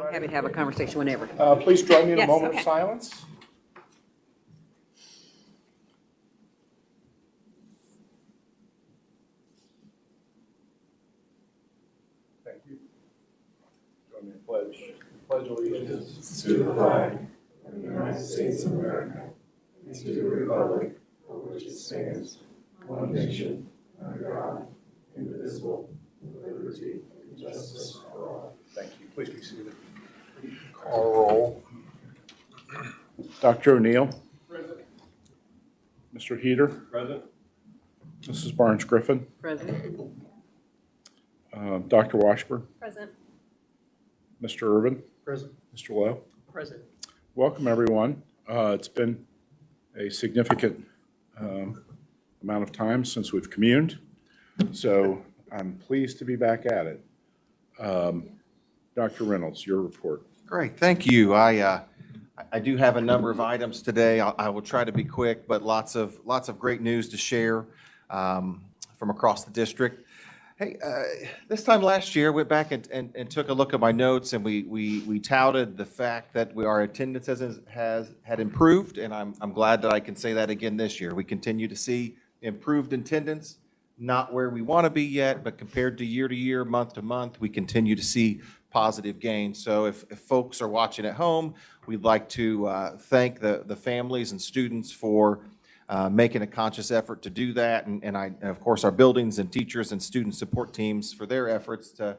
I'm happy to have a conversation whenever. Please join me in a Yes, moment okay. of silence. Thank you. Join me in pledge. Pledge allegiance To the flag of the United States of America and to the republic for which it stands, one nation, under God, indivisible, with liberty and justice for all. Thank you. Please be seated. Call roll. Dr. O'Neill. Present. Mr. Heater. Present. Mrs. Barnes-Griffin. President. Dr. Washburn. Present. Mr. Irvin. Present. Mr. Lowe. Present. Welcome, everyone. It's been a significant amount of time since we've communed, so I'm pleased to be back at it. Dr. Reynolds, your report. Great, thank you. I do have a number of items today. I will try to be quick, but lots of great news to share from across the district. Hey, this time last year, went back and took a look at my notes, and we touted the fact that our attendance had improved, and I'm glad that I can say that again this year. We continue to see improved attendance, not where we want to be yet, but compared to year, month to month, we continue to see positive gains. So if folks are watching at home, we'd like to thank the families and students for making a conscious effort to do that. And of course, our buildings and teachers and student support teams for their efforts to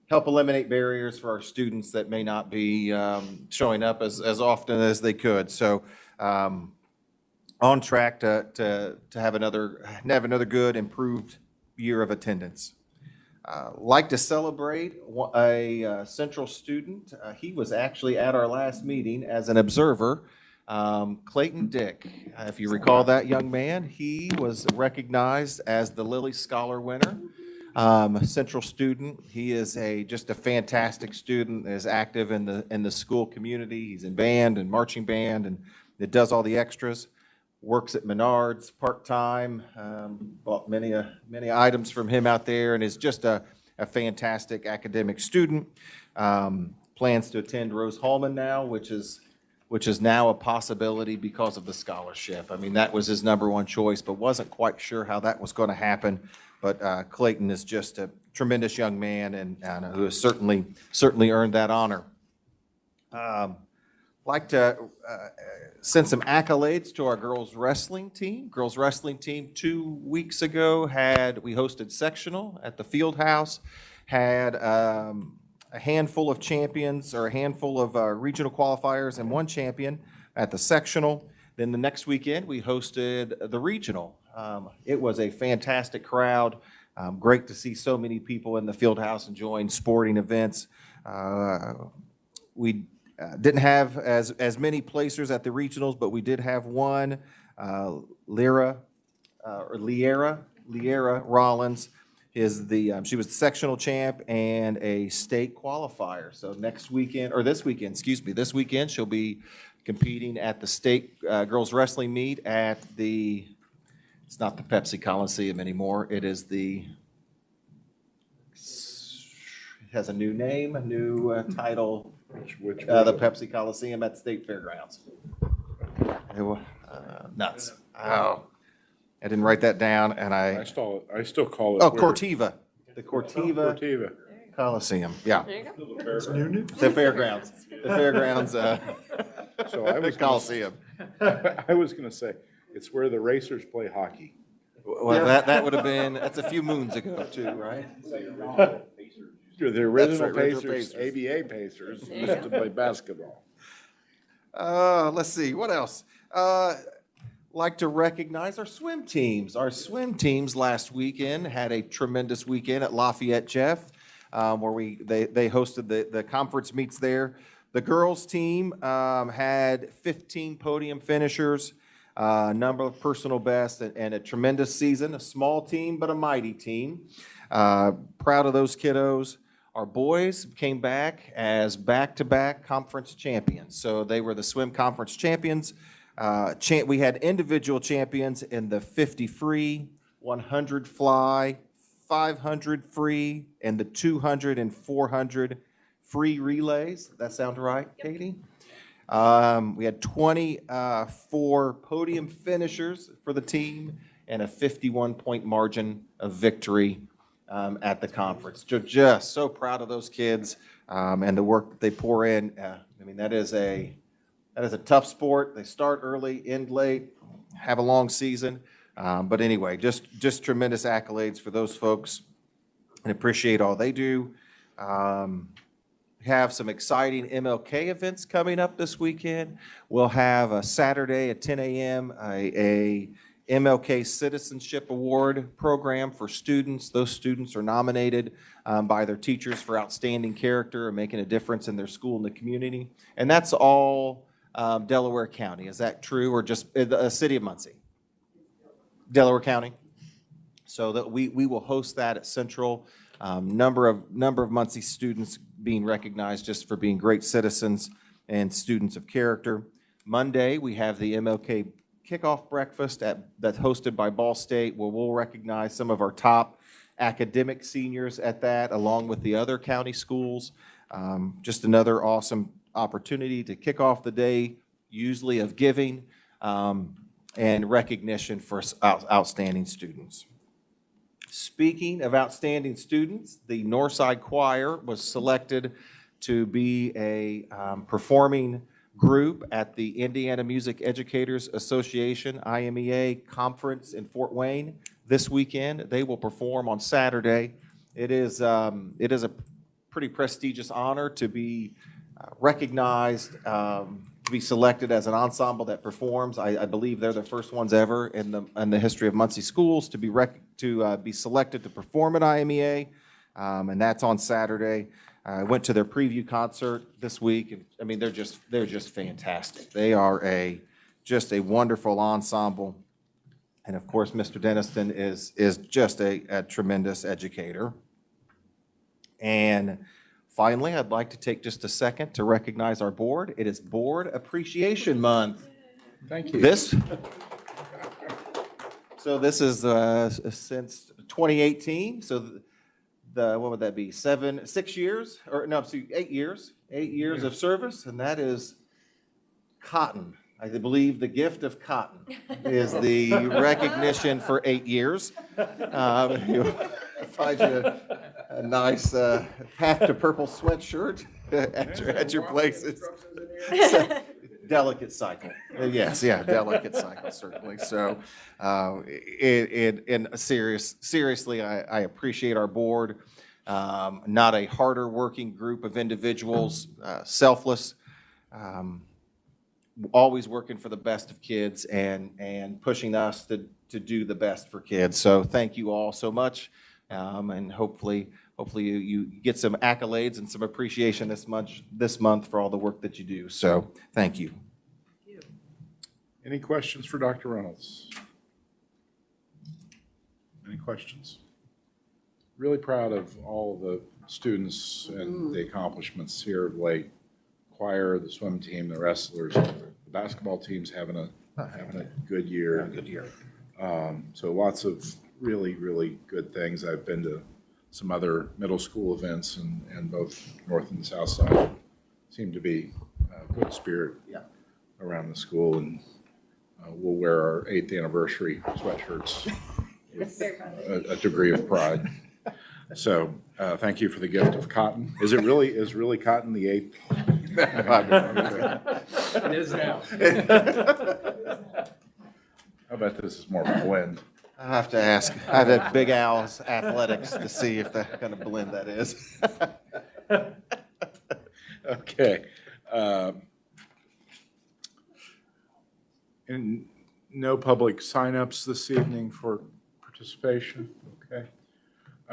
help eliminate barriers for our students that may not be showing up as often as they could. So on track to have another good, improved year of attendance. Like to celebrate a Central student. He was actually at our last meeting as an observer. Clayton Dick, if you recall that young man, he was recognized as the Lilly Scholar winner. Central student. He is just a fantastic student. Is active in the school community. He's in band and marching band, and it does all the extras. Works at Menards part-time, bought many items from him out there, and is just a fantastic academic student. Plans to attend Rose Hallman now, which is now a possibility because of the scholarship. I mean, that was his number one choice, but wasn't quite sure how that was going to happen. But Clayton is just a tremendous young man, and who has certainly earned that honor. Like to send some accolades to our girls wrestling team. Girls wrestling team 2 weeks ago we hosted sectional at the field house, had a handful of champions or a handful of regional qualifiers and one champion at the sectional. Then the next weekend we hosted the regional. It was a fantastic crowd. Great to see so many people in the field house enjoying sporting events. We didn't have as many placers at the regionals, but we did have one, Liera Rollins. She was the sectional champ and a state qualifier. So this weekend she'll be competing at the state girls wrestling meet at it's not the Pepsi Coliseum anymore. It has a new name, a new title. The Pepsi Coliseum at the State Fairgrounds. Nuts. Oh, I didn't write that down, and I still call it. Oh, Cortiva. The Cortiva Coliseum. Yeah. There you go. The fairgrounds. The fairgrounds. So I was Coliseum. I was going to say it's where the racers play hockey. Well, that would have been. That's a few moons ago, too, right? The original That's right, original Pacers, Pacers. ABA Pacers, used to play basketball. Let's see, what else? Like to recognize our swim teams. Our swim teams last weekend had a tremendous weekend at Lafayette Jeff, where they hosted the conference meets there. The girls team had 15 podium finishers, a number of personal bests, and a tremendous season. A small team, but a mighty team. Proud of those kiddos. Our boys came back as back-to-back conference champions. So they were the swim conference champions. We had individual champions in the 50 free, 100 fly, 500 free, and the 200 and 400 free relays. Does that sound right, Katie? We had 24 podium finishers for the team and a 51-point margin of victory at the conference. Just so proud of those kids and the work that they pour in. I mean, that is a tough sport. They start early, end late, have a long season. But anyway, just tremendous accolades for those folks and appreciate all they do. Have some exciting MLK events coming up this weekend. We'll have a Saturday at 10 a.m. a MLK Citizenship Award program for students. Those students are nominated by their teachers for outstanding character and making a difference in their school and the community. And that's all Delaware County. Is that true, or just the city of Muncie? Delaware County. So that we will host that at Central. Number of Muncie students being recognized just for being great citizens and students of character. Monday, we have the MLK kickoff breakfast that's hosted by Ball State, where we'll recognize some of our top academic seniors at that, along with the other county schools. Just another awesome opportunity to kick off the day, usually of giving and recognition for outstanding students. Speaking of outstanding students, the Northside Choir was selected to be a performing group at the Indiana Music Educators Association, IMEA, conference in Fort Wayne this weekend. They will perform on Saturday. It is a pretty prestigious honor to be recognized, to be selected as an ensemble that performs. I believe they're the first ones ever in the history of Muncie schools to be selected to perform at IMEA, and that's on Saturday. I went to their preview concert this week, and I mean they're just fantastic. They are just a wonderful ensemble, and of course Mr. Denniston is just a tremendous educator. And finally, I'd like to take just a second to recognize our board. It is Board Appreciation Month. Thank you. So this is since 2018. So what would that be? 6 years, or no, 8 years. 8 years of service, and that is cotton. I believe the gift of cotton is the recognition for 8 years. You'll find you a nice Path to Purple sweatshirt at your places. Delicate cycle. Yes, yeah, delicate cycle, certainly. So, seriously, I appreciate our board. Not a harder working group of individuals, selfless, always working for the best of kids and pushing us to do the best for kids. So thank you all so much. And hopefully you get some accolades and some appreciation this month for all the work that you do. So thank you. Any questions for Dr. Reynolds? Any questions? Really proud of all the students and the accomplishments here of late. Choir, the swim team, the wrestlers, the basketball team's having a good year. Good year. So lots of really, really good things. I've been to some other middle school events, and both north and south side seem to be good spirit around the school, and we'll wear our 8th anniversary sweatshirts with a degree of pride. So thank you for the gift of cotton. Is really cotton the 8th? It is now. I bet this is more of a blend. I have to ask. I have at Big Al's Athletics to see if that kind of blend that is. Okay. And no public signups this evening for participation. Okay.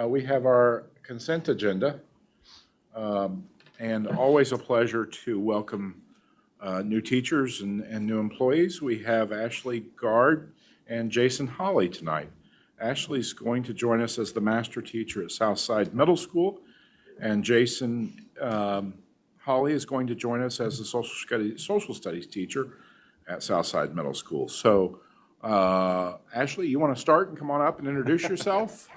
We have our consent agenda, and always a pleasure to welcome new teachers and new employees. We have Ashley Gard and Jason Holly tonight. Ashley's going to join us as the master teacher at Southside Middle School, and Jason Holly is going to join us as the social studies teacher at Southside Middle School. So, Ashley, you want to start and come on up and introduce yourself?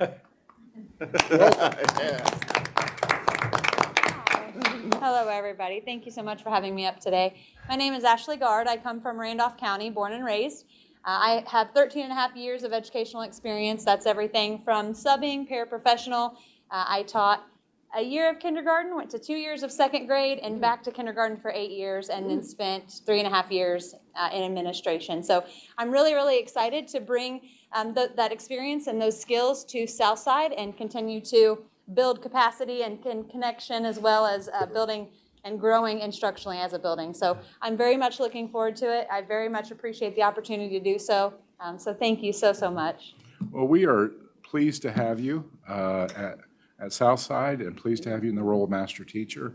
Hello, everybody. Thank you so much for having me up today. My name is Ashley Gard. I come from Randolph County, born and raised. I have 13 and a half years of educational experience. That's everything from subbing, paraprofessional. I taught a year of kindergarten, went to 2 years of second grade, and back to kindergarten for 8 years, and then spent 3.5 years in administration. So I'm really, really excited to bring that experience and those skills to Southside and continue to build capacity and connection, as well as building and growing instructionally as a building. So I'm very much looking forward to it. I very much appreciate the opportunity to do so. So thank you so, so much. Well, we are pleased to have you at Southside, and pleased to have you in the role of master teacher.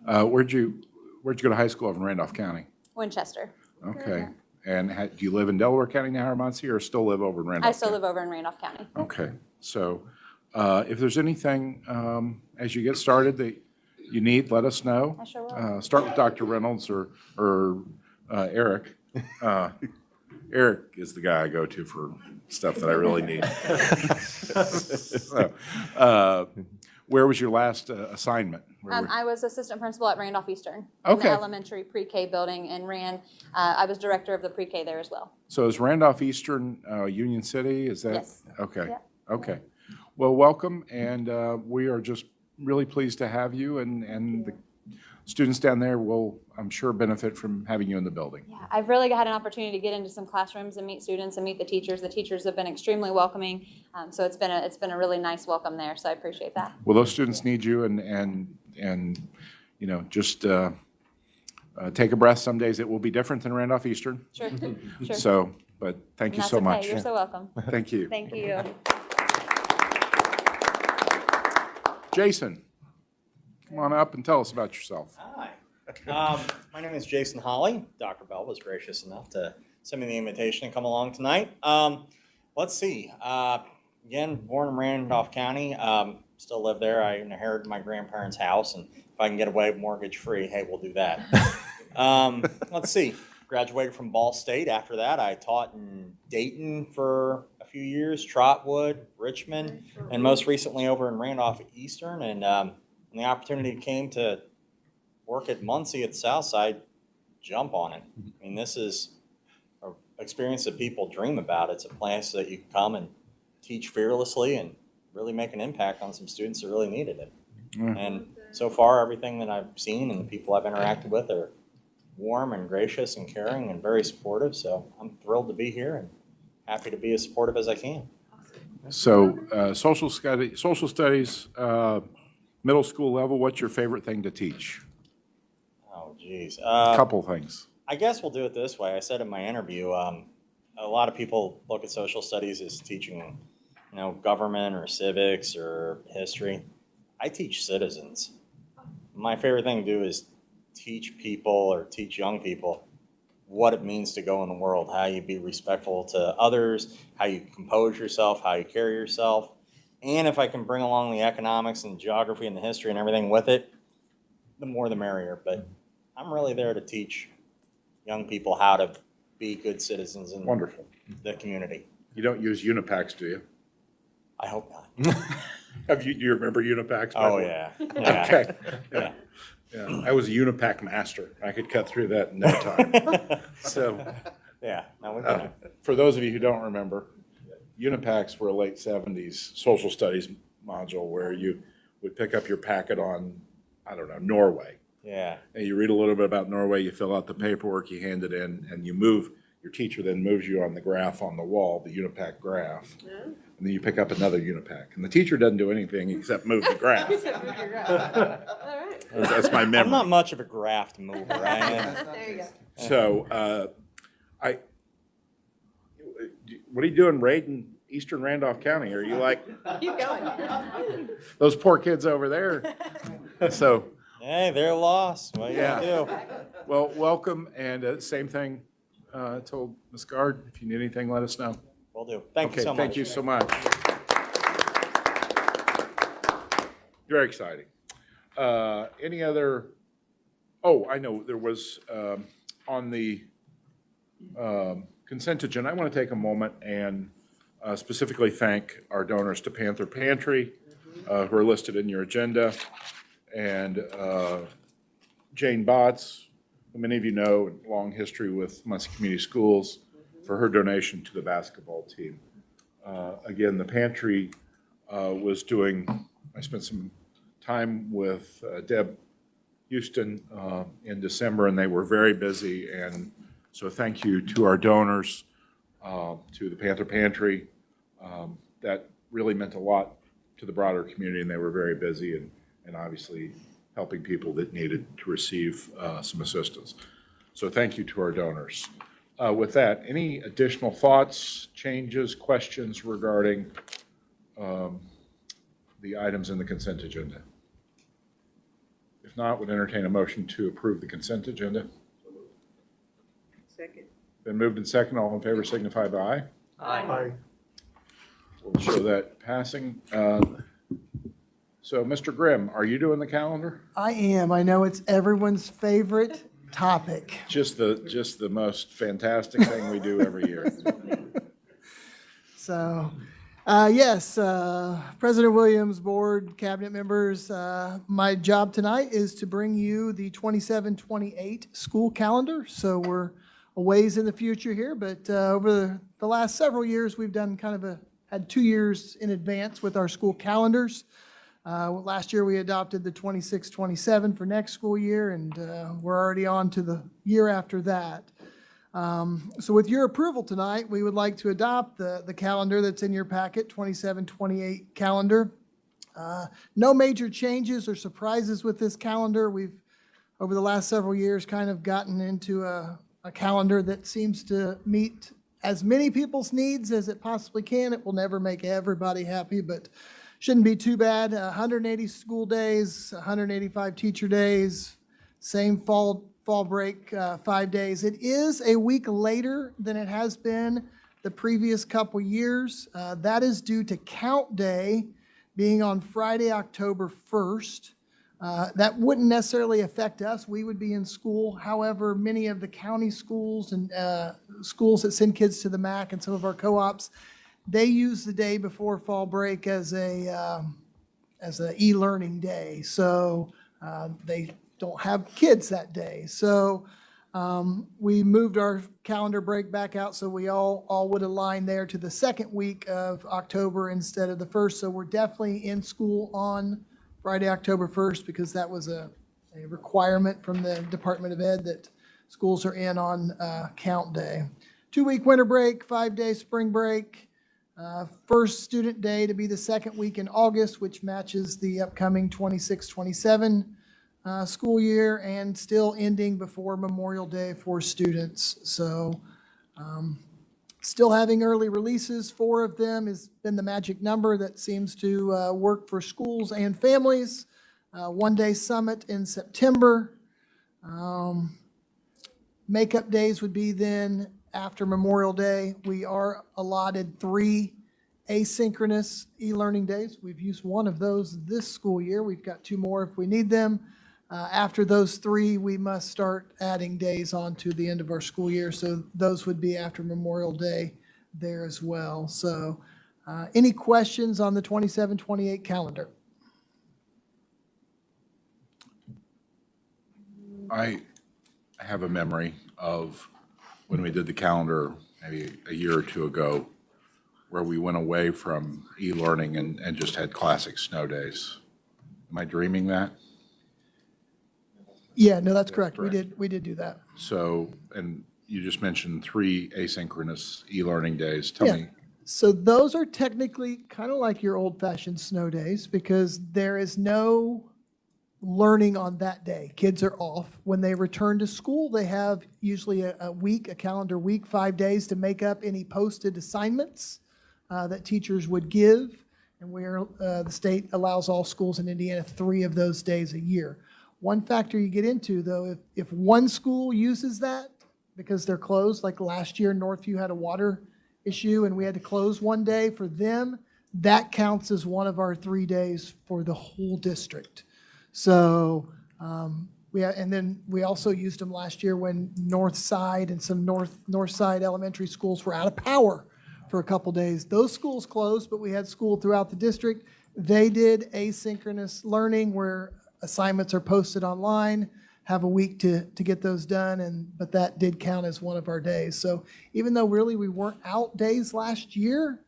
Where'd you go to high school over in Randolph County? Winchester. Okay. And do you live in Delaware County now, or Muncie, or still live over in Randolph? I still live over in Randolph County. Okay. So if there's anything as you get started that you need, let us know. I sure will. Start with Dr. Reynolds or Eric. Eric is the guy I go to for stuff that I really need. So, where was your last assignment? I was assistant principal at Randolph Eastern in Okay. the elementary pre-K building, and I was director of the pre-K there as well. So is Randolph Eastern Union City? Is that? Yes. Okay. Yep. Okay. Well, welcome, and we are just really pleased to have you, and the students down there will, I'm sure, benefit from having you in the building. Yeah, I've really had an opportunity to get into some classrooms and meet students and meet the teachers. The teachers have been extremely welcoming, so it's been a really nice welcome there. So I appreciate that. Well, those students need you, and you know, just take a breath. Some days it will be different than Randolph Eastern. Sure, sure. So, but thank And you that's so okay. much. You're so welcome. Thank you. Thank you. Jason, come on up and tell us about yourself. Hi. My name is Jason Holly. Dr. Bell was gracious enough to send me the invitation and come along tonight. Let's see. Again, born in Randolph County. Still live there. I inherited my grandparents' house, and if I can get away mortgage-free, hey, we'll do that. Let's see. Graduated from Ball State. After that, I taught in Dayton for a few years, Trotwood, Richmond, and most recently over in Randolph Eastern. And when the opportunity came to work at Muncie at Southside, jump on it. I mean, this is an experience that people dream about. It's a place that you can come and teach fearlessly and really make an impact on some students that really needed it. And so far, everything that I've seen and the people I've interacted with are warm and gracious and caring and very supportive. So I'm thrilled to be here and happy to be as supportive as I can. So, social studies, middle school level, what's your favorite thing to teach? Oh, geez. Couple things. I guess we'll do it this way. I said in my interview, a lot of people look at social studies as teaching, government or civics or history. I teach citizens. My favorite thing to do is teach people or teach young people what it means to go in the world, how you be respectful to others, how you compose yourself, how you carry yourself. And if I can bring along the economics and geography and the history and everything with it, the more the merrier. But I'm really there to teach young people how to be good citizens in Wonderful. the community. You don't use Unipacks, do you? I hope not. Do you remember Unipacks? by the Oh, way? yeah. Yeah. Okay. Yeah. Yeah. I was a Unipack master. I could cut through that in no time. So, Yeah. No, we can. for those of you who don't remember, Unipacks were a late 70s social studies module where you would pick up your packet on, I don't know, Norway. Yeah. And you read a little bit about Norway, you fill out the paperwork, you hand it in, and you move, your teacher then moves you on the graph on the wall, the Unipack graph. And then you pick up another Unipack. And the teacher doesn't do anything except move the graph. That's my I'm memory. not much of a graft mover. I am. There you go. So, what are you doing raiding Eastern Randolph County? Are you like Keep going. those poor kids over there? So, Hey, they're lost. What are you Yeah. gonna do? well, welcome, and same thing, told Ms. Gard, if you need anything, let us know. Will do. Thank you Okay, so much. thank you so much. Very exciting. Any other, I know, there was, on the consent agenda, I want to take a moment and specifically thank our donors to Panther Pantry, who are listed in your agenda, and Jane Botts, who many of you know, long history with Muncie Community Schools, for her donation to the basketball team. Again, the pantry was doing, I spent some time with Deb Houston in December, and they were very busy. And so thank you to our donors, to the Panther Pantry. That really meant a lot to the broader community, and they were very busy and obviously helping people that needed to receive some assistance. So thank you to our donors. With that, any additional thoughts, changes, questions regarding the items in the consent agenda? If not, would entertain a motion to approve the consent agenda. Second. Been moved and second. All in favor signify by aye. Aye. We'll show that passing. So, Mr. Grimm, are you doing the calendar? I am. I know it's everyone's favorite topic. Just the most fantastic thing we do every year. So, yes, President Williams, board, cabinet members, my job tonight is to bring you the 27-28 school calendar. So we're a ways in the future here, but over the last several years, we've done had 2 years in advance with our school calendars. Last year, we adopted the 26-27 for next school year, and we're already on to the year after that. So with your approval tonight, we would like to adopt the calendar that's in your packet, 27-28 calendar. No major changes or surprises with this calendar. We've, over the last several years, kind of gotten into a calendar that seems to meet as many people's needs as it possibly can. It will never make everybody happy, but shouldn't be too bad. 180 school days, 185 teacher days, same fall break, 5 days. It is a week later than it has been the previous couple years. That is due to Count Day being on Friday, October 1st. That wouldn't necessarily affect us. We would be in school. However, many of the county schools and schools that send kids to the MAC and some of our co-ops, they use the day before fall break as a e-learning day. So they don't have kids that day. So we moved our calendar break back out so we all would align there to the second week of October instead of the first. So we're definitely in school on Friday, October 1st, because that was a requirement from the Department of Ed that schools are in on Count Day. 2-week winter break, 5-day spring break. First student day to be the second week in August, which matches the upcoming 26-27 school year, and still ending before Memorial Day for students. So still having early releases. 4 of them has been the magic number that seems to work for schools and families. 1-day summit in September. Makeup days would be then after Memorial Day. We are allotted 3 asynchronous e-learning days. We've used 1 of those this school year. We've got 2 more if we need them. After those 3, we must start adding days on to the end of our school year. So those would be after Memorial Day there as well. So any questions on the 27-28 calendar? I have a memory of when we did the calendar maybe a year or 2 ago, where we went away from e-learning and just had classic snow days. Am I dreaming that? Yeah, no, that's correct. correct. We did do that. So, and you just mentioned 3 asynchronous e-learning days. Tell Yeah. me. So those are technically kind of like your old-fashioned snow days because there is no learning on that day. Kids are off. When they return to school, they have usually a week, a calendar week, 5 days to make up any posted assignments that teachers would give. And the state allows all schools in Indiana 3 of those days a year. One factor you get into, though, if one school uses that because they're closed, like last year, Northview had a water issue and we had to close 1 day for them, that counts as one of our 3 days for the whole district. So and then we also used them last year when North Side and some North Side elementary schools were out of power for a couple days. Those schools closed, but we had school throughout the district. They did asynchronous learning where assignments are posted online. have a week to get those done, but that did count as one of our days. So even though really we weren't out days last year,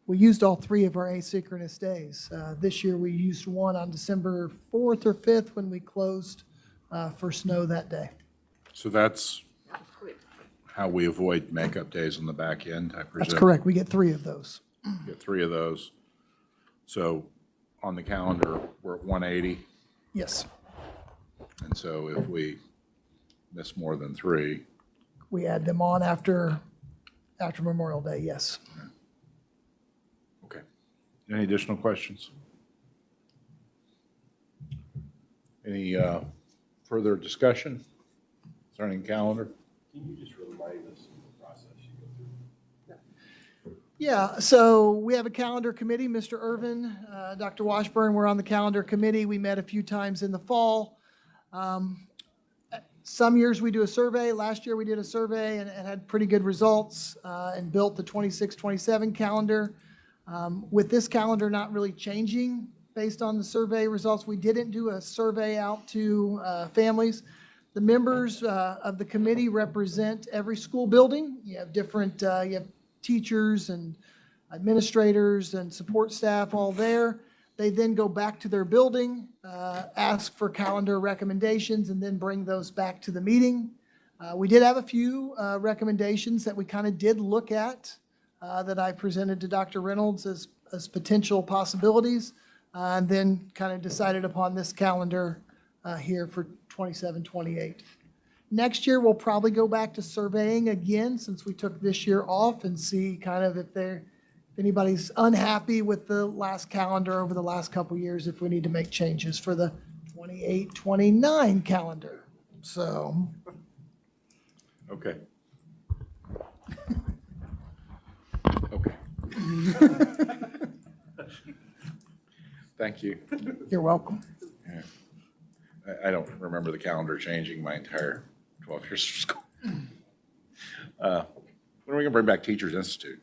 we used all 3 of our asynchronous days. This year we used one on December 4th or 5th when we closed for snow that day. So that's how we avoid makeup days on the back end, I presume? That's correct. We get 3 of those. Get 3 of those. So on the calendar, we're at 180. Yes. And so if we miss more than 3, We add them on after Memorial Day, yes. okay. Any additional questions? Any further discussion concerning calendar? Can you just remind us of the process you go through? Yeah, so we have a calendar committee. Mr. Irvin, Dr. Washburn, we're on the calendar committee. We met a few times in the fall. Some years we do a survey. Last year we did a survey and had pretty good results and built the 26-27 calendar. With this calendar not really changing based on the survey results, we didn't do a survey out to families. The members of the committee represent every school building. You have different, you have teachers and administrators and support staff all there. They then go back to their building, ask for calendar recommendations, and then bring those back to the meeting. We did have a few recommendations that we kind of did look at that I presented to Dr. Reynolds as potential possibilities, and then kind of decided upon this calendar here for 27-28. Next year, we'll probably go back to surveying again since we took this year off and see kind of if anybody's unhappy with the last calendar over the last couple years, if we need to make changes for the 28-29 calendar. So. Okay. Okay. Thank you. You're welcome. Yeah. I don't remember the calendar changing my entire 12 years of school. When are we going to bring back Teachers Institute?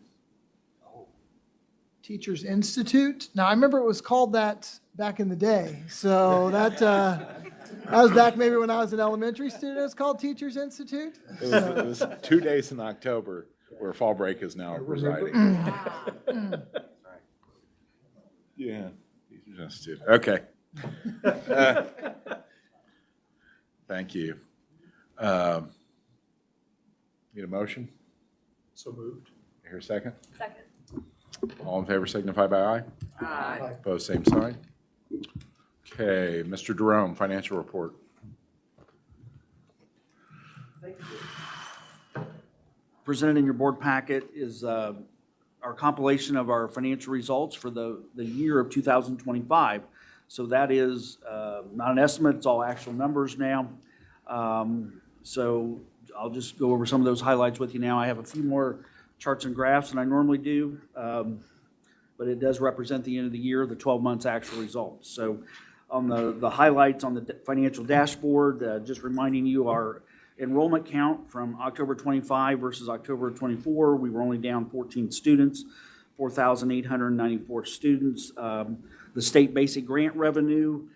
Teachers Institute. Now, I remember it was called that back in the day. So that was back maybe when I was an elementary student. It was called Teachers Institute. It was 2 days in October where fall break is now residing. Yeah, Teachers Institute. Okay. Thank you. Need a motion? So moved. Here a second? Second. All in favor signify by aye. Aye. Opposed, same sign. Okay, Mr. Jerome, financial report. Presented in your board packet is our compilation of our financial results for the year of 2025. So that is not an estimate, it's all actual numbers now. So I'll just go over some of those highlights with you now. I have a few more charts and graphs than I normally do, but it does represent the end of the year, the 12 months actual results. So on the highlights on the financial dashboard, just reminding you our enrollment count from October 25 versus October 24, we were only down 14 students, 4,894 students. The state basic grant revenue,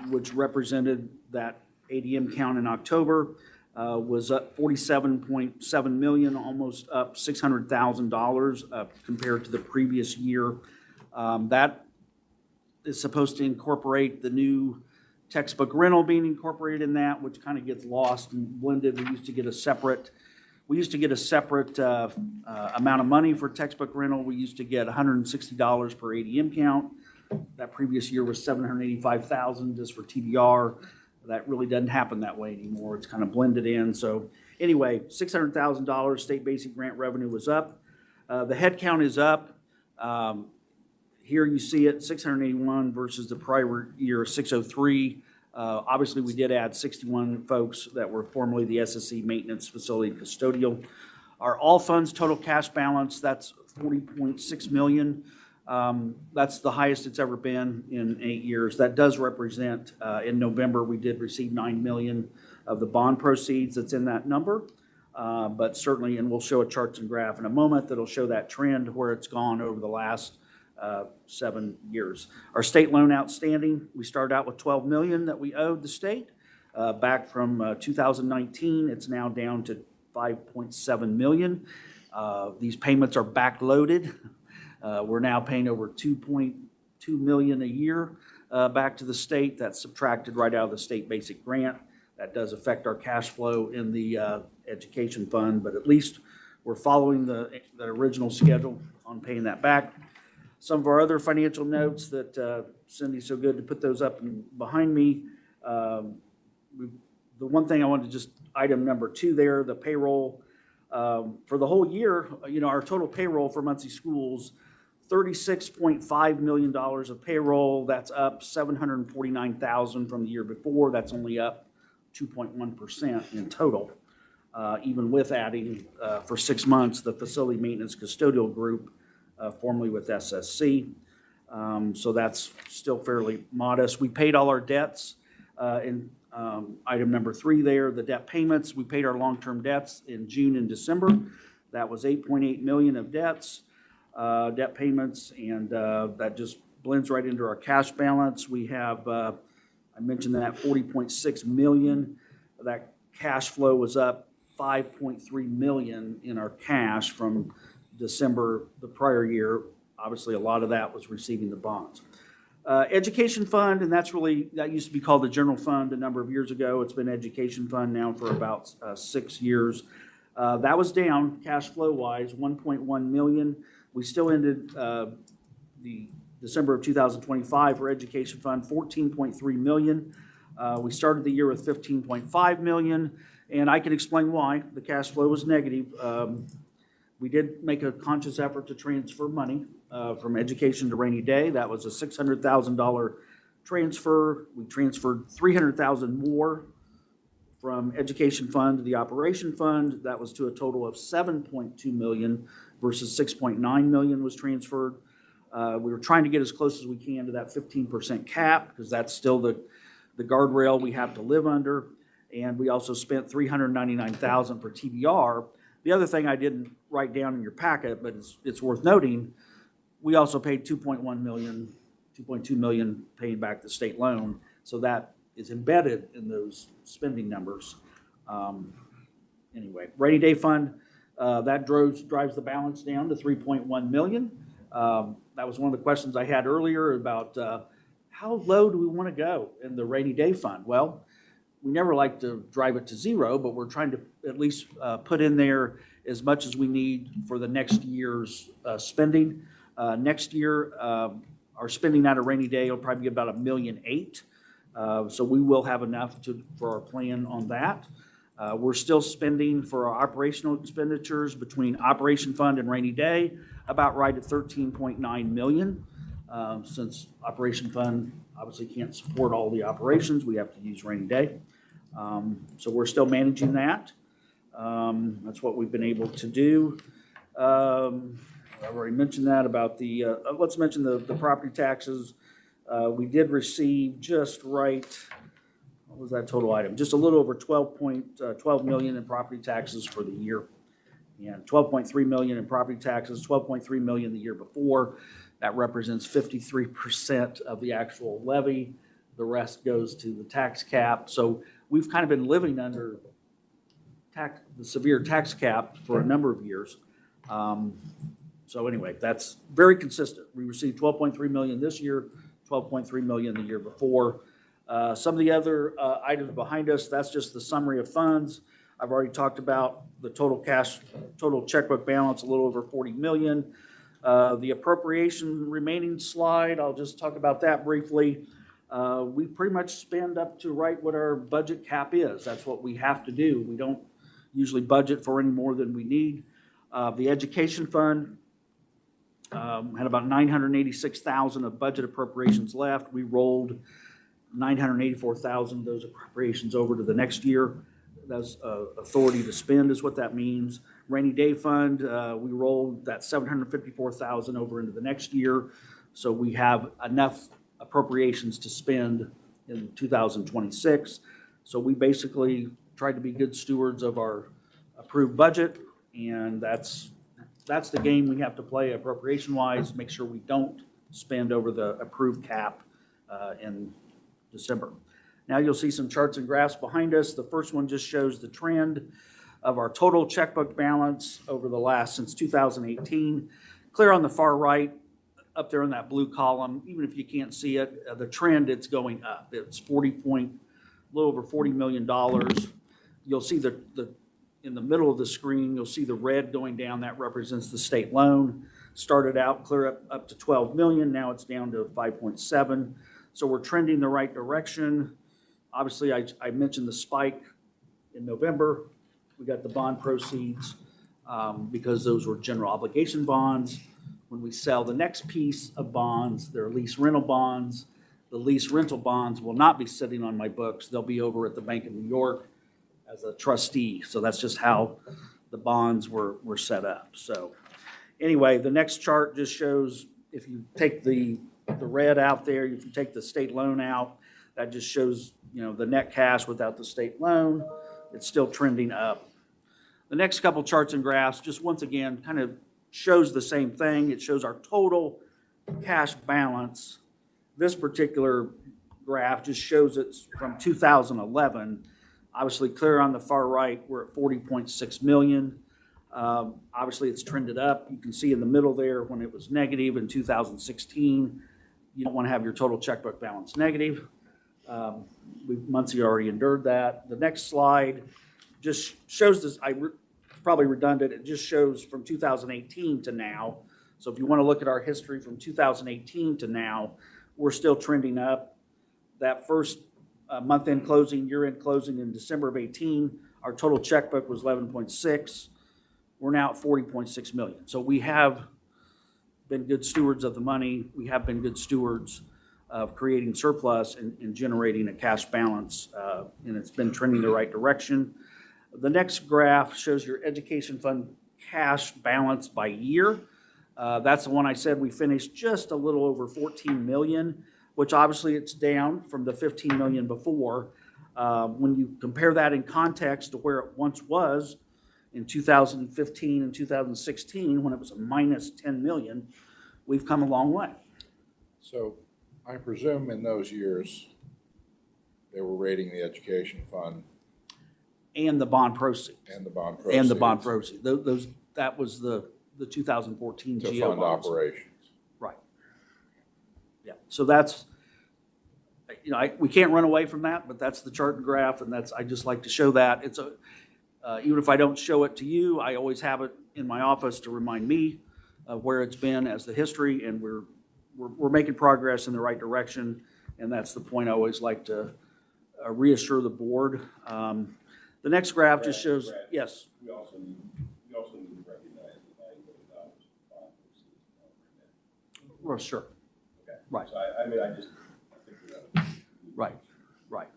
which represented that ADM count in October, was up $47.7 million, almost up $600,000 compared to the previous year. That is supposed to incorporate the new textbook rental being incorporated in that, which kind of gets lost and blended. We used to get a separate amount of money for textbook rental. We used to get $160 per ADM count. That previous year was $785,000 just for TBR. That really doesn't happen that way anymore. It's kind of blended in. So anyway, $600,000 state basic grant revenue was up. The head count is up. Here you see it, 681 versus the prior year, 603. Obviously, we did add 61 folks that were formerly the SSC maintenance facility custodial. Our all funds total cash balance, that's $40.6 million. That's the highest it's ever been in 8 years. That does represent, in November, we did receive $9 million of the bond proceeds that's in that number. But certainly, and we'll show a charts and graph in a moment that'll show that trend where it's gone over the last 7 years. Our state loan outstanding, we started out with $12 million that we owed the state. Back from 2019, it's now down to 5.7 million. These payments are backloaded. We're now paying over 2.2 million a year back to the state. That's subtracted right out of the state basic grant. That does affect our cash flow in the education fund, but at least we're following the original schedule on paying that back. Some of our other financial notes that Cindy's so good to put those up behind me. The one thing I wanted to just, item number 2 there, the payroll. For the whole year, our total payroll for Muncie Schools, $36.5 million of payroll. That's up $749,000 from the year before. That's only up 2.1% in total, even with adding for 6 months the facility maintenance custodial group, formerly with SSC. So that's still fairly modest. We paid all our debts in item number 3 there, the debt payments. We paid our long-term debts in June and December. That was 8.8 million of debts, debt payments, and that just blends right into our cash balance. We have, I mentioned that 40.6 million. That cash flow was up 5.3 million in our cash from December the prior year. Obviously, a lot of that was receiving the bonds. Education fund, and that used to be called the general fund a number of years ago. It's been education fund now for about 6 years. That was down cash flow wise, 1.1 million. We still ended the December of 2025 for education fund, 14.3 million. We started the year with 15.5 million, and I can explain why the cash flow was negative. We did make a conscious effort to transfer money from education to rainy day. That was a $600,000 transfer. We transferred $300,000 more from education fund to the operation fund. That was to a total of 7.2 million versus 6.9 million was transferred. We were trying to get as close as we can to that 15% cap because that's still the guardrail we have to live under. And we also spent $399,000 for TBR. The other thing I didn't write down in your packet, but it's worth noting, we also paid 2.1 million, 2.2 million paying back the state loan. So that is embedded in those spending numbers. Anyway, rainy day fund, that drives the balance down to 3.1 million. That was one of the questions I had earlier about how low do we want to go in the rainy day fund? Well, we never like to drive it to zero, but we're trying to at least put in there as much as we need for the next year's spending. Next year, our spending out of rainy day will probably be about $1.8 million. So we will have enough for our plan on that. We're still spending for our operational expenditures between operation fund and rainy day, about right at 13.9 million. Since operation fund obviously can't support all the operations, we have to use rainy day. So we're still managing that. That's what we've been able to do. I've already mentioned that about the, let's mention the property taxes. We did receive just right, what was that total item? Just a little over 12 million in property taxes for the year. And 12.3 million in property taxes, 12.3 million the year before. That represents 53% of the actual levy. The rest goes to the tax cap. So we've kind of been living under the severe tax cap for a number of years. So anyway, that's very consistent. We received 12.3 million this year, 12.3 million the year before. Some of the other items behind us, that's just the summary of funds. I've already talked about the total checkbook balance, a little over 40 million. The appropriation remaining slide, I'll just talk about that briefly. We pretty much spend up to right what our budget cap is. That's what we have to do. We don't usually budget for any more than we need. The education fund had about 986,000 of budget appropriations left. We rolled 984,000 of those appropriations over to the next year. That's authority to spend is what that means. Rainy day fund, we rolled that 754,000 over into the next year. So we have enough appropriations to spend in 2026. So we basically tried to be good stewards of our approved budget, and that's the game we have to play appropriation-wise, make sure we don't spend over the approved cap in December. Now you'll see some charts and graphs behind us. The first one just shows the trend of our total checkbook balance over the last, since 2018. Clear on the far right, up there in that blue column, even if you can't see it, the trend, it's going up. It's a little over $40 million. You'll see in the middle of the screen, you'll see the red going down. That represents the state loan. Started out clear up to 12 million. Now it's down to 5.7. So we're trending the right direction. Obviously, I mentioned the spike in November. We got the bond proceeds because those were general obligation bonds. When we sell the next piece of bonds, they're lease rental bonds. The lease rental bonds will not be sitting on my books. They'll be over at the Bank of New York as a trustee. So that's just how the bonds were set up. So anyway, the next chart just shows, if you take the red out there, if you take the state loan out, that just shows, the net cash without the state loan. It's still trending up. The next couple charts and graphs, just once again, kind of shows the same thing. It shows our total cash balance. This particular graph just shows it from 2011. Obviously, clear on the far right, we're at 40.6 million. Obviously, it's trended up. You can see in the middle there when it was negative in 2016. You don't want to have your total checkbook balance negative. Muncie already endured that. The next slide just shows this. Probably redundant. It just shows from 2018 to now. So if you want to look at our history from 2018 to now, we're still trending up. That first month-end closing, year-end closing in December of 18, our total checkbook was 11.6. We're now at 40.6 million. So we have been good stewards of the money. We have been good stewards of creating surplus and generating a cash balance, and it's been trending the right direction. The next graph shows your education fund cash balance by year. That's the one I said we finished just a little over 14 million, which obviously it's down from the 15 million before. When you compare that in context to where it once was in 2015 and 2016, when it was a minus 10 million, we've come a long way. So I presume in those years, they were rating the education fund And the bond proceeds. and the bond proceeds. And the bond proceeds. That was the 2014 to GO fund bonds. operations. Right. Yeah, so that's, we can't run away from that, but that's the chart and graph, and I just like to show that. It's even if I don't show it to you, I always have it in my office to remind me of where it's been as the history, and we're making progress in the right direction, and that's the point I always like to reassure the board. The next graph just shows, Brad, yes. We also need to recognize the $9 million bond proceeds. Well, sure. Okay. Right. So I think we have. Right.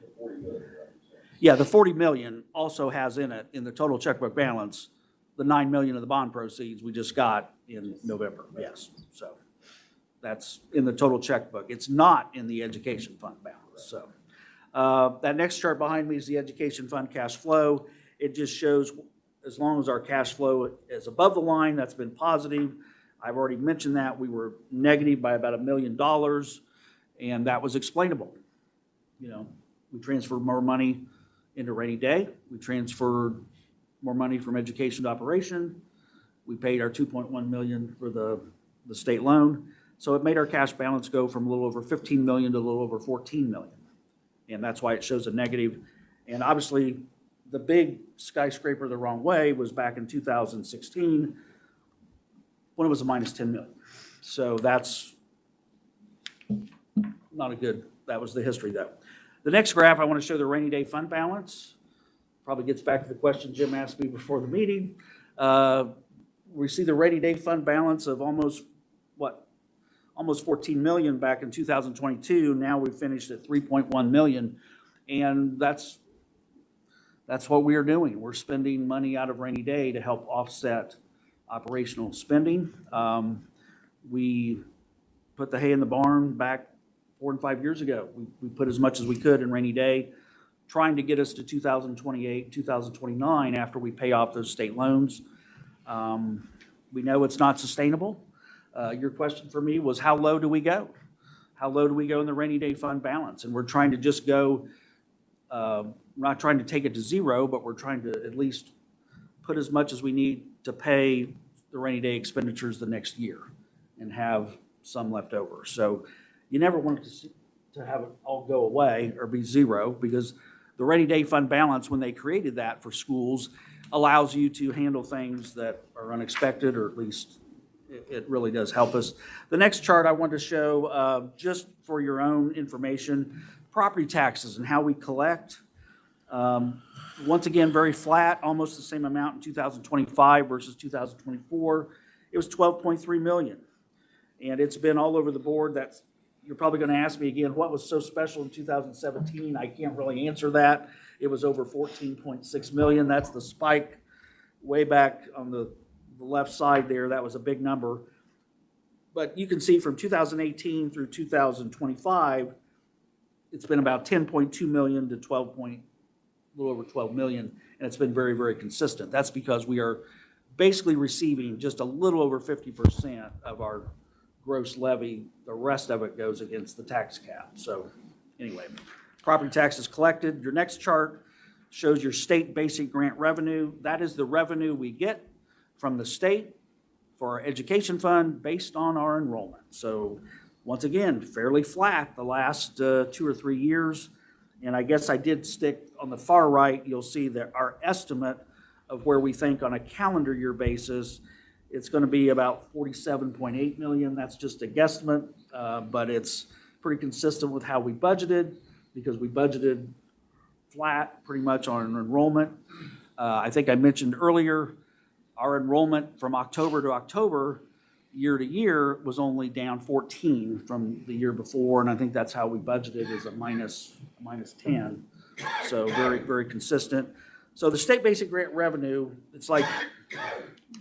The 40 million represents. Yeah, the 40 million also has in it, in the total checkbook balance, the 9 million of the bond proceeds we just got in November. Yes. So that's in the total checkbook. It's not in the education fund balance. So that next chart behind me is the education fund cash flow. It just shows as long as our cash flow is above the line, that's been positive. I've already mentioned that we were negative by about $1 million, and that was explainable. We transferred more money into rainy day. We transferred more money from education to operation. We paid our $2.1 million for the state loan. So it made our cash balance go from a little over 15 million to a little over 14 million. And that's why it shows a negative. And obviously, the big skyscraper the wrong way was back in 2016 when it was a minus 10 million. So that's not a good, that was the history though. The next graph, I want to show the rainy day fund balance. Probably gets back to the question Jim asked me before the meeting. We see the rainy day fund balance of almost 14 million back in 2022. Now we finished at 3.1 million. And that's what we are doing. We're spending money out of rainy day to help offset operational spending. We put the hay in the barn back 4 and 5 years ago. We put as much as we could in rainy day, trying to get us to 2028, 2029 after we pay off those state loans. We know it's not sustainable. Your question for me was, how low do we go? how low do we go in the rainy day fund balance? And we're trying to just go, we're not trying to take it to zero, but we're trying to at least put as much as we need to pay the rainy day expenditures the next year and have some left over. So you never want to have it all go away or be zero, because the rainy day fund balance, when they created that for schools, allows you to handle things that are unexpected, or at least it really does help us. The next chart I want to show, just for your own information, property taxes and how we collect. Once again, very flat, almost the same amount in 2025 versus 2024. It was 12.3 million. And it's been all over the board. You're probably going to ask me again, what was so special in 2017? I can't really answer that. It was over 14.6 million. That's the spike way back on the left side there. That was a big number. But you can see from 2018 through 2025, it's been about 10.2 million to a little over 12 million, and it's been very, very consistent. That's because we are basically receiving just a little over 50% of our gross levy. The rest of it goes against the tax cap. So anyway, property taxes collected. Your next chart shows your state basic grant revenue. That is the revenue we get from the state for our education fund based on our enrollment. So once again, fairly flat the last 2 or 3 years. And I guess I did stick on the far right, you'll see that our estimate of where we think on a calendar year basis, it's going to be about 47.8 million. That's just a guesstimate, but it's pretty consistent with how we budgeted, because we budgeted flat pretty much on enrollment. I think I mentioned earlier, our enrollment from October to October, year to year, was only down 14 from the year before, and I think that's how we budgeted, is a minus 10. So very, very consistent. So the state basic grant revenue, it's like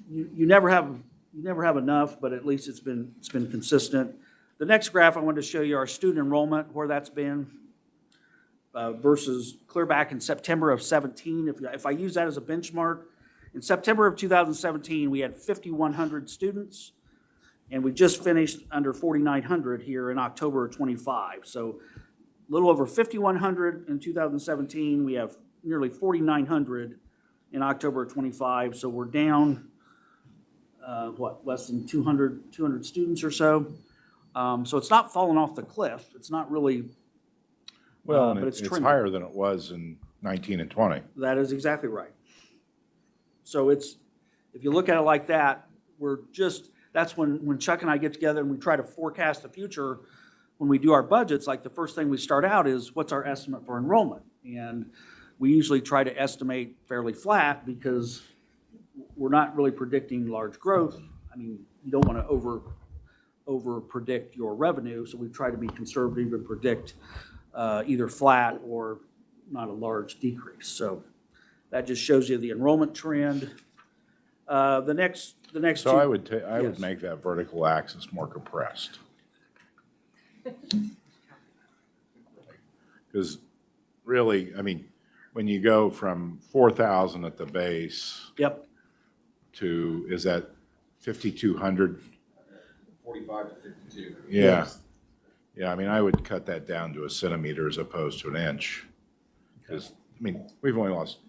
you never have enough, but at least it's been consistent. The next graph I wanted to show you our student enrollment, where that's been versus clear back in September of 17. If I use that as a benchmark, in September of 2017, we had 5,100 students, and we just finished under 4,900 here in October of 25. So a little over 5,100 in 2017. We have nearly 4,900 in October of 25. So we're down, less than 200 students or so. So it's not falling off the cliff. It's not really, Well, but and it's it's trending. higher than it was in 19 and 20. That is exactly right. So if you look at it like that, that's when Chuck and I get together and we try to forecast the future. When we do our budgets, like the first thing we start out is, what's our estimate for enrollment? And we usually try to estimate fairly flat, because we're not really predicting large growth. I mean, you don't want to over predict your revenue, so we try to be conservative and predict either flat or not a large decrease. So that just shows you the enrollment trend. The next So two, I would Yes. make that vertical axis more compressed. Because really, I mean, when you go from 4,000 at the base Yep, to, is that 5,200? 45 to 52. Yeah. Yeah, I mean, I would cut that down to a centimeter as opposed to an inch. Because, I mean, we've only lost,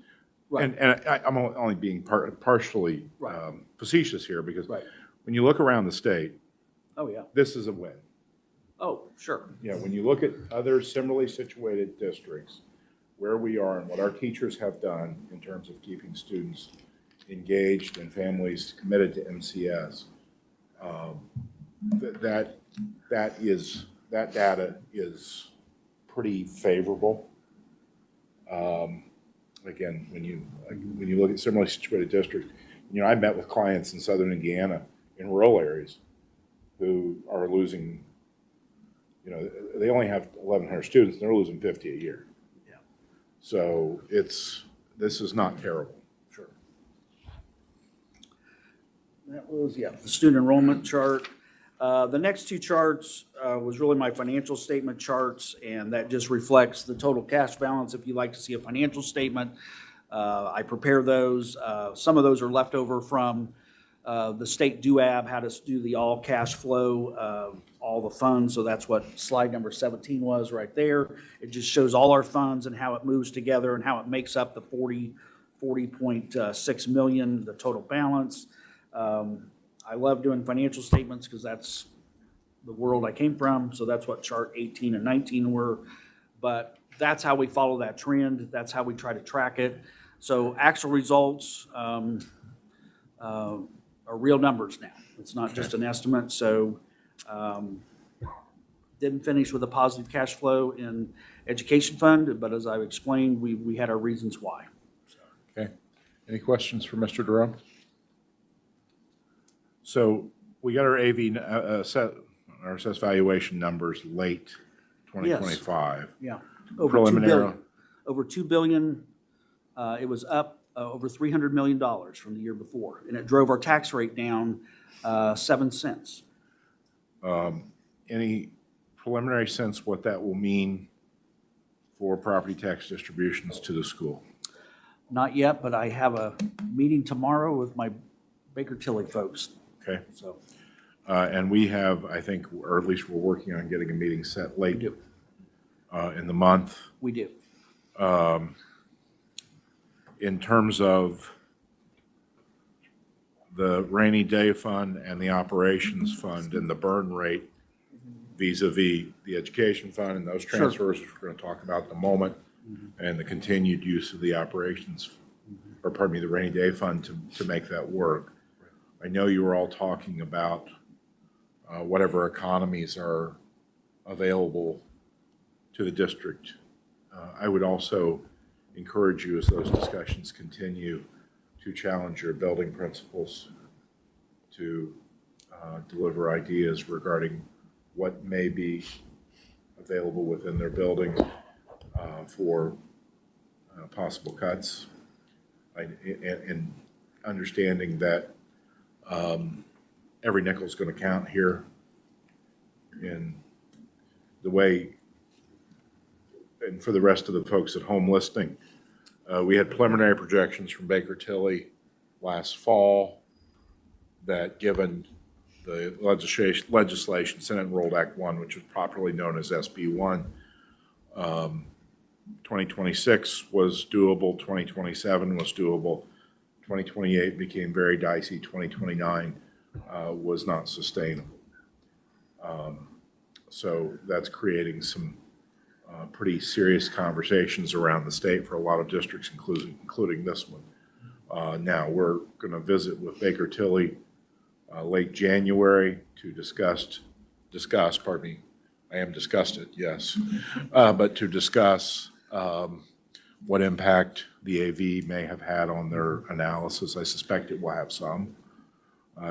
Right. and I'm only being partially Right. facetious here, because Right. when you look around the state, oh, yeah, this is a win. oh, sure, Yeah, when you look at other similarly situated districts, where we are and what our teachers have done in terms of keeping students engaged and families committed to MCS, that data is pretty favorable. Again, when you look at similarly situated districts, I met with clients in southern Indiana in rural areas who are losing, they only have 1,100 students, and they're losing 50 a year. Yeah. So this is not terrible. sure. That was, yeah, the student enrollment chart. The next two charts was really my financial statement charts, and that just reflects the total cash balance. If you'd like to see a financial statement, I prepare those. Some of those are left over from the state DUAB had us do the all cash flow, all the funds, so that's what slide number 17 was right there. It just shows all our funds and how it moves together and how it makes up the 40.6 million, the total balance. I love doing financial statements because that's the world I came from, so that's what chart 18 and 19 were. But that's how we follow that trend. That's how we try to track it. So actual results are real numbers now. It's not just an estimate. So didn't finish with a positive cash flow in education fund, but as I've explained, we had our reasons why. Okay. Any questions for Mr. Jerome? So we got our our assessed valuation numbers late 2025. Yeah. Preliminary. Over 2 billion. It was up over $300 million from the year before, and it drove our tax rate down 7 cents. Any preliminary sense what that will mean for property tax distributions to the school? Not yet, but I have a meeting tomorrow with my Baker Tilly folks. Okay. So And we have, I think, or at least we're working on getting a meeting set late in the month. we do. In terms of the rainy day fund and the operations fund and the burn rate vis-a-vis the education fund and those transfers, which we're going to talk about in a moment, and the continued use of the operations, or pardon me, the rainy day fund to make that work. I know you were all talking about whatever economies are available to the district. I would also encourage you, as those discussions continue, to challenge your building principals to deliver ideas regarding what may be available within their buildings for possible cuts. And understanding that every nickel is going to count here in the way, and for the rest of the folks at home listening, we had preliminary projections from Baker Tilly last fall that, given the legislation, Senate Enrolled Act 1, which was properly known as SB 1, 2026 was doable, 2027 was doable, 2028 became very dicey, 2029 was not sustainable. So that's creating some pretty serious conversations around the state for a lot of districts, including this one. Now, we're going to visit with Baker Tilly late January to discuss, pardon me, I am disgusted, yes, but to discuss what impact the AV may have had on their analysis. I suspect it will have some,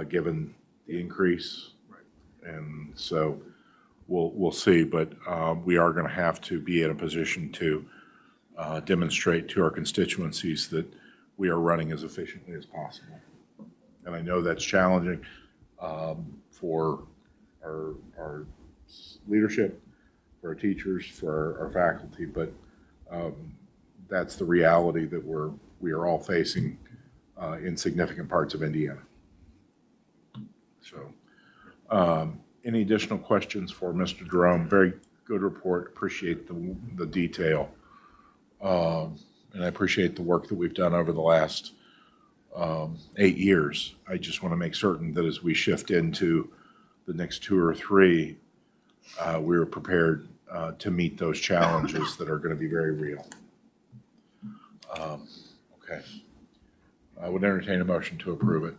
given the increase. And so we'll see, but we are going to have to be in a position to demonstrate to our constituencies that we are running as efficiently as possible. And I know that's challenging for our leadership, for our teachers, for our faculty, but that's the reality that we are all facing in significant parts of Indiana. So, any additional questions for Mr. Jerome? Very good report. Appreciate the detail, and I appreciate the work that we've done over the last 8 years. I just want to make certain that as we shift into the next 2 or 3, we're prepared to meet those challenges that are going to be very real. Okay. I would entertain a motion to approve it.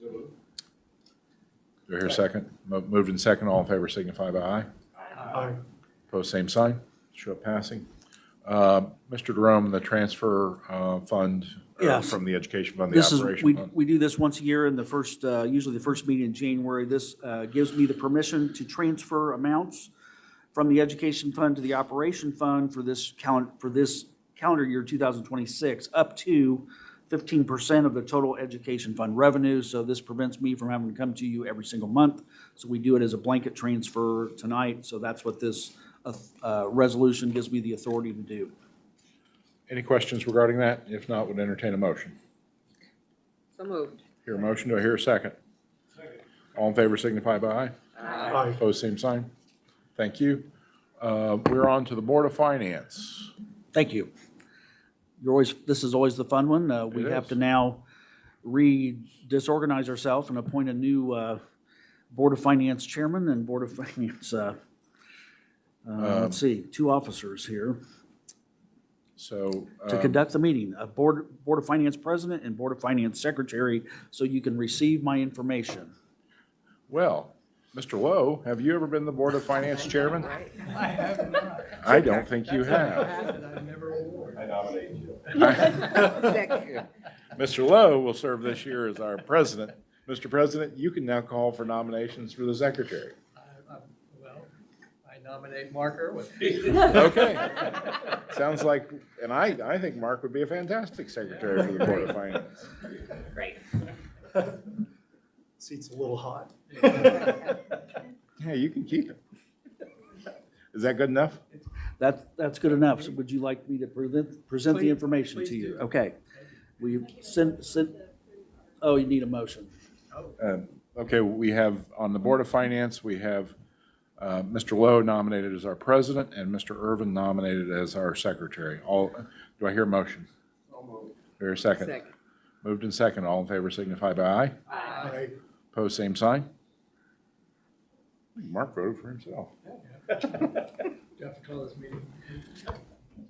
Do I hear a second? Moved in second. All in favor signify by aye. Aye. Opposed, same sign. Show of passing. Mr. Jerome, the transfer fund Yes. from the education fund, the This is, operation fund. we do this once a year in the first, usually the first meeting in January. This gives me the permission to transfer amounts from the education fund to the operation fund for this calendar year 2026, up to 15% of the total education fund revenue. So this prevents me from having to come to you every single month. So we do it as a blanket transfer tonight. So that's what this resolution gives me the authority to do. Any questions regarding that? If not, would entertain a motion. So moved. Hear a motion, do I hear a second? All in favor signify by aye. Aye. Opposed, same sign. Thank you. We're on to the Board of Finance. Thank you. This is always the fun one. We It have is. to now disorganize ourselves and appoint a new Board of Finance chairman and Board of Finance, let's see, 2 officers here So, to conduct the meeting, a Board of Finance president and Board of Finance secretary, so you can receive my information. well, Mr. Lowe, have you ever been the Board of Finance chairman? I have not. I don't think you have. I've never worn. I nominate you. Mr. Lowe will serve this year as our president. Mr. President, you can now call for nominations for the secretary. Well, I nominate Mark Irwin. Okay. Sounds like, and I think Mark would be a fantastic secretary for the Board of Finance. Great. Seat's a little hot. Yeah, you can keep it. Is that good enough? That's good enough. So would you like me to present the Please- information please to you? do. Okay. Will you oh, you need a motion. Okay, we have, on the Board of Finance, we have Mr. Lowe nominated as our president and Mr. Irvin nominated as our secretary. Do I hear a motion? Hear a second? Second. Moved and second. All in favor signify by aye. Aye. Opposed, same sign. Mark voted for himself. Do you have to call this meeting?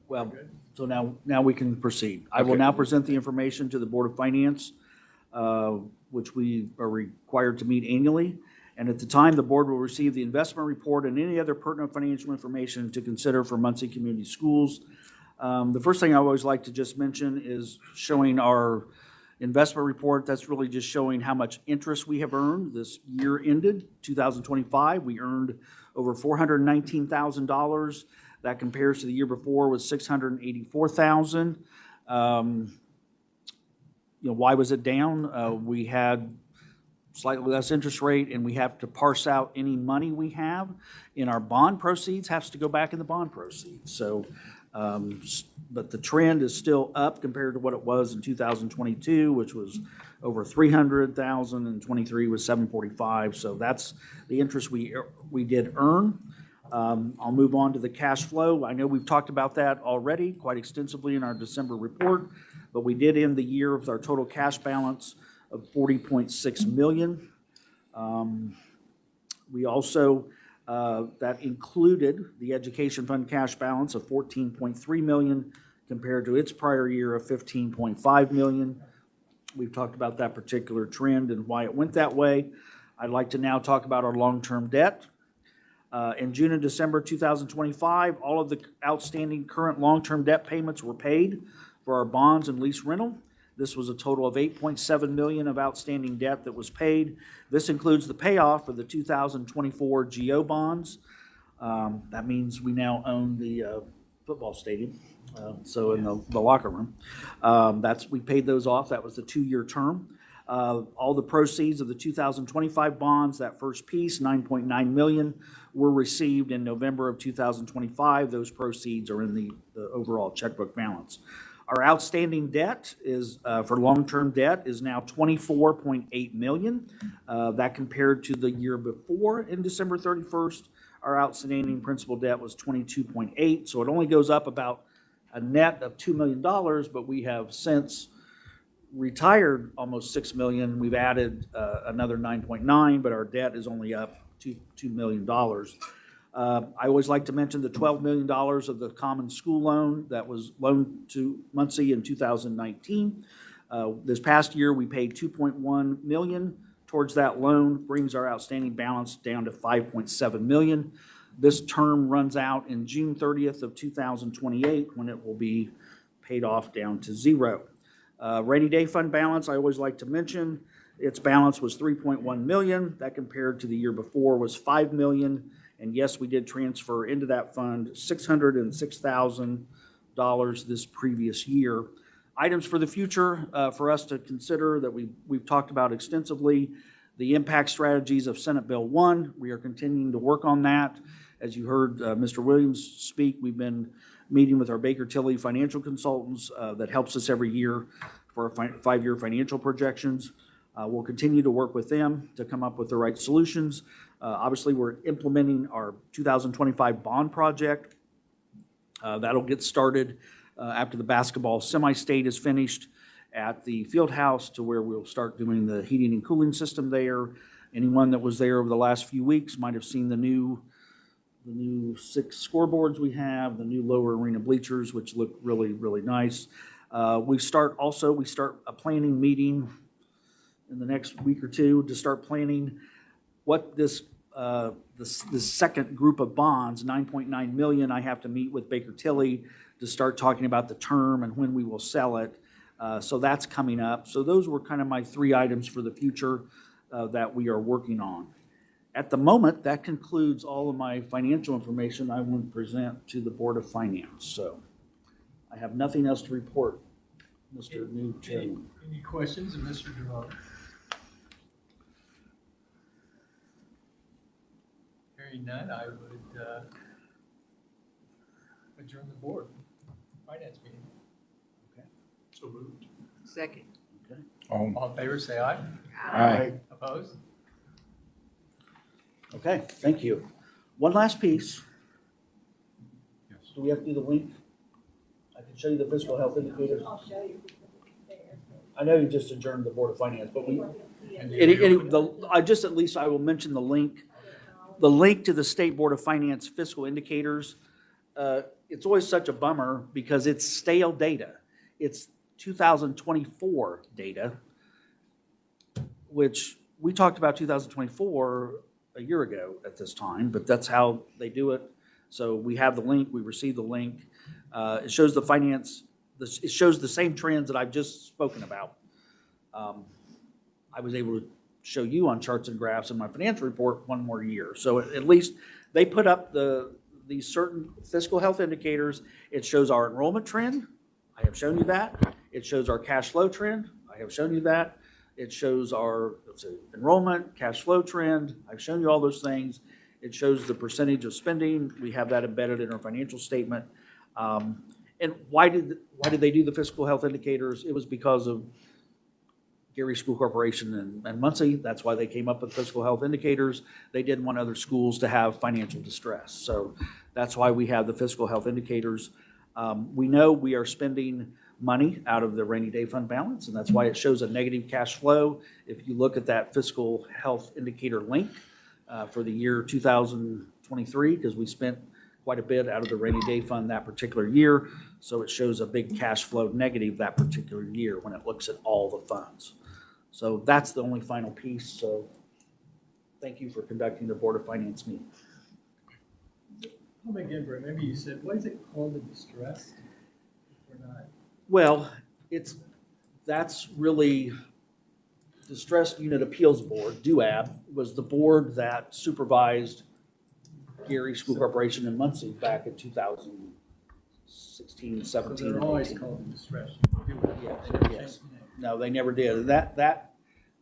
Well, so now we can proceed. I will Okay. now present the information to the Board of Finance, which we are required to meet annually. And at the time, the board will receive the investment report and any other pertinent financial information to consider for Muncie Community Schools. The first thing I always like to just mention is showing our investment report. That's really just showing how much interest we have earned. This year ended 2025. We earned over $419,000. That compares to the year before was $684,000. Why was it down? We had slightly less interest rate, and we have to parse out any money we have in our bond proceeds has to go back in the bond proceeds. So, but the trend is still up compared to what it was in 2022, which was over 300,000, and 23 was 745. So that's the interest we did earn. I'll move on to the cash flow. I know we've talked about that already quite extensively in our December report, but we did end the year with our total cash balance of $40.6 million. We also, that included the education fund cash balance of $14.3 million compared to its prior year of $15.5 million. We've talked about that particular trend and why it went that way. I'd like to now talk about our long-term debt. In June and December 2025, all of the outstanding current long-term debt payments were paid for our bonds and lease rental. This was a total of $8.7 million of outstanding debt that was paid. This includes the payoff of the 2024 GO bonds. That means we now own the football stadium, so in the locker room. We paid those off. That was the 2-year term. All the proceeds of the 2025 bonds, that first piece, $9.9 million, were received in November of 2025. Those proceeds are in the overall checkbook balance. Our outstanding debt is, for long-term debt, is now $24.8 million. That compared to the year before in December 31st, our outstanding principal debt was $22.8. So it only goes up about a net of $2 million, but we have since retired almost $6 million. We've added another 9.9, but our debt is only up $2 million. I always like to mention the $12 million of the common school loan that was loaned to Muncie in 2019. This past year, we paid $2.1 million towards that loan, brings our outstanding balance down to $5.7 million. This term runs out in June 30th of 2028 when it will be paid off down to zero. Rainy day fund balance, I always like to mention, its balance was $3.1 million. That compared to the year before was $5 million. And yes, we did transfer into that fund $606,000 this previous year. Items for the future for us to consider that we've talked about extensively, the impact strategies of Senate Bill 1. We are continuing to work on that. As you heard Mr. Williams speak, we've been meeting with our Baker Tilly financial consultants that helps us every year for our five-year financial projections. We'll continue to work with them to come up with the right solutions. Obviously, we're implementing our 2025 bond project. That'll get started after the basketball semi-state is finished at the field house, to where we'll start doing the heating and cooling system there. Anyone that was there over the last few weeks might have seen the new 6 scoreboards we have, the new lower arena bleachers, which look really, really nice. We start a planning meeting in the next week or two to start planning what this second group of bonds, 9.9 million, I have to meet with Baker Tilly to start talking about the term and when we will sell it. So that's coming up. So those were kind of my 3 items for the future that we are working on. At the moment, that concludes all of my financial information I want to present to the Board of Finance. So I have nothing else to report, Mr. New Chairman. Any questions of Mr. Jerome? Hearing none, I would adjourn the board finance meeting. Okay. So moved. Second. Okay. All in favor, say aye. Aye. Opposed? Okay, thank you. One last piece. Yes. Do we have to do the link? I can show you the fiscal health indicators. I'll show you. I know you just adjourned the Board of Finance, but we, And I will mention the link to the State Board of Finance fiscal indicators. It's always such a bummer because it's stale data. It's 2024 data, which we talked about 2024 a year ago at this time, but that's how they do it. So we have the link, we received the link. It shows the finance, it shows the same trends that I've just spoken about. I was able to show you on charts and graphs in my financial report one more year. So at least they put up these certain fiscal health indicators. It shows our enrollment trend. I have shown you that. It shows our cash flow trend. I have shown you that. It shows our enrollment, cash flow trend. I've shown you all those things. It shows the percentage of spending. We have that embedded in our financial statement. And why did they do the fiscal health indicators? It was because of Gary School Corporation and Muncie. That's why they came up with fiscal health indicators. They didn't want other schools to have financial distress. So that's why we have the fiscal health indicators. We know we are spending money out of the rainy day fund balance, and that's why it shows a negative cash flow. If you look at that fiscal health indicator link for the year 2023, because we spent quite a bit out of the rainy day fund that particular year, so it shows a big cash flow negative that particular year when it looks at all the funds. So that's the only final piece. So thank you for conducting the Board of Finance meeting. Tell me again, Brett, maybe you said, what is it called, the distress? If we're not. Well, that's really Distressed Unit Appeals Board, DUAB, was the board that supervised Gary School Corporation in Muncie back in 2016, 17, They're and always 18. called distress. Yes. No, they never did. That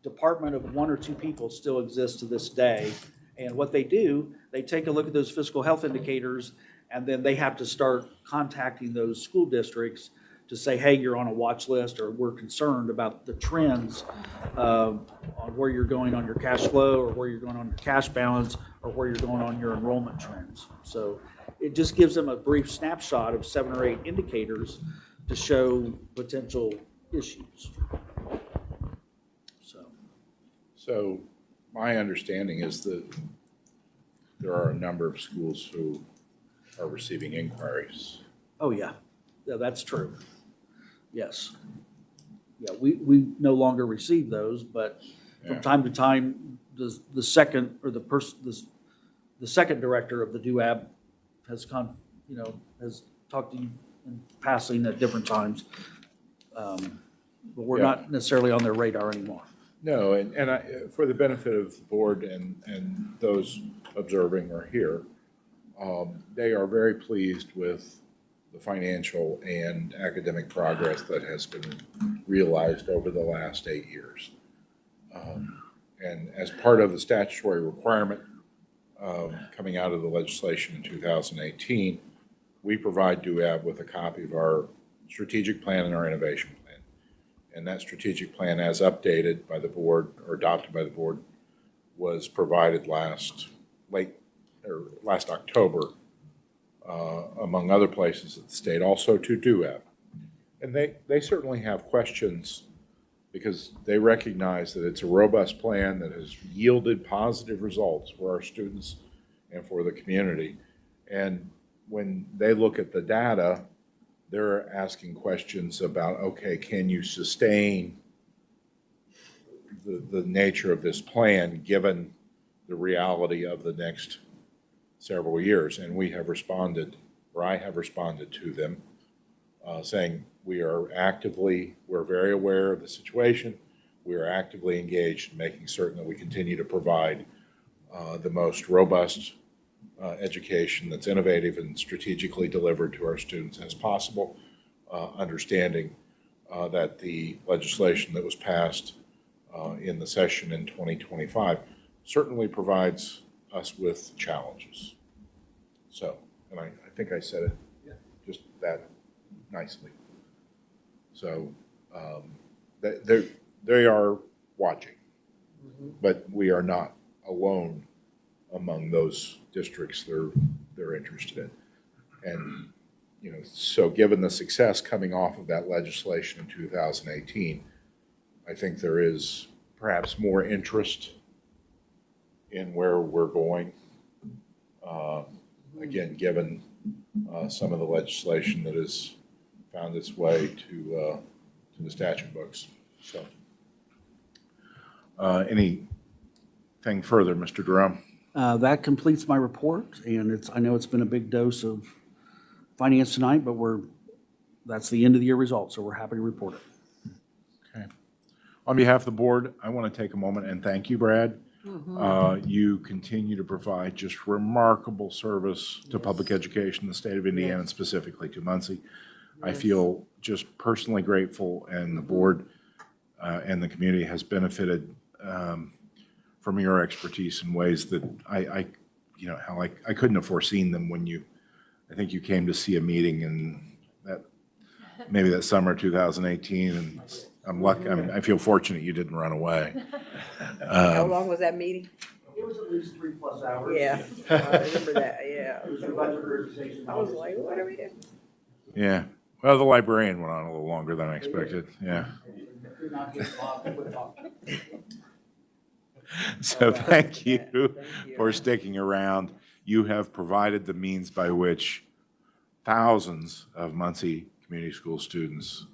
department of 1 or 2 people still exists to this day. And what they do, they take a look at those fiscal health indicators, and then they have to start contacting those school districts to say, hey, you're on a watch list, or we're concerned about the trends on where you're going on your cash flow, or where you're going on your cash balance, or where you're going on your enrollment trends. So it just gives them a brief snapshot of 7 or 8 indicators to show potential issues. So my understanding is that there are a number of schools who are receiving inquiries. Oh, yeah. Yeah, that's true. Yes. Yeah, we no longer receive those, but from Yeah. time to time, the second director of the DUAB has has talked to you in passing at different times. But we're Yeah. not necessarily on their radar anymore. No, and for the benefit of the board and those observing or here, they are very pleased with the financial and academic progress that has been realized over the last 8 years. And as part of the statutory requirement coming out of the legislation in 2018, we provide DUAB with a copy of our strategic plan and our innovation plan. And that strategic plan, as updated by the board or adopted by the board, was provided last October, among other places at the state, also to DUEP. And they certainly have questions because they recognize that it's a robust plan that has yielded positive results for our students and for the community. And when they look at the data, they're asking questions about, okay, can you sustain the nature of this plan given the reality of the next several years? And we have responded, or I have responded to them, saying we're very aware of the situation. We are actively engaged in making certain that we continue to provide the most robust education that's innovative and strategically delivered to our students as possible, understanding that the legislation that was passed in the session in 2025 certainly provides us with challenges. So, and I think I said it just that nicely. So they are watching, but we are not alone among those districts they're interested in. And, you know, so given the success coming off of that legislation in 2018, I think there is perhaps more interest in where we're going. Again, given some of the legislation that has found its way to the statute books. So, anything further, Mr. Durham? That completes my report, and I know it's been a big dose of finance tonight, but that's the end of the year results, so we're happy to report it. Okay. On behalf of the board, I want to take a moment and thank you, Brad. You continue to provide just remarkable service to public education in the state of Indiana and specifically to Muncie. I feel just personally grateful, and the board and the community has benefited from your expertise in ways that I couldn't have foreseen them when I think you came to see a meeting in maybe that summer 2018, and I feel fortunate you didn't run away. How long was that meeting? It was at least 3+ hours. Yeah, I remember that, yeah. It was your budget presentation. I was like, what are we doing? Yeah. Well, the librarian went on a little longer than I expected. Yeah. So thank you for sticking around. You have provided the means by which thousands of Muncie Community School students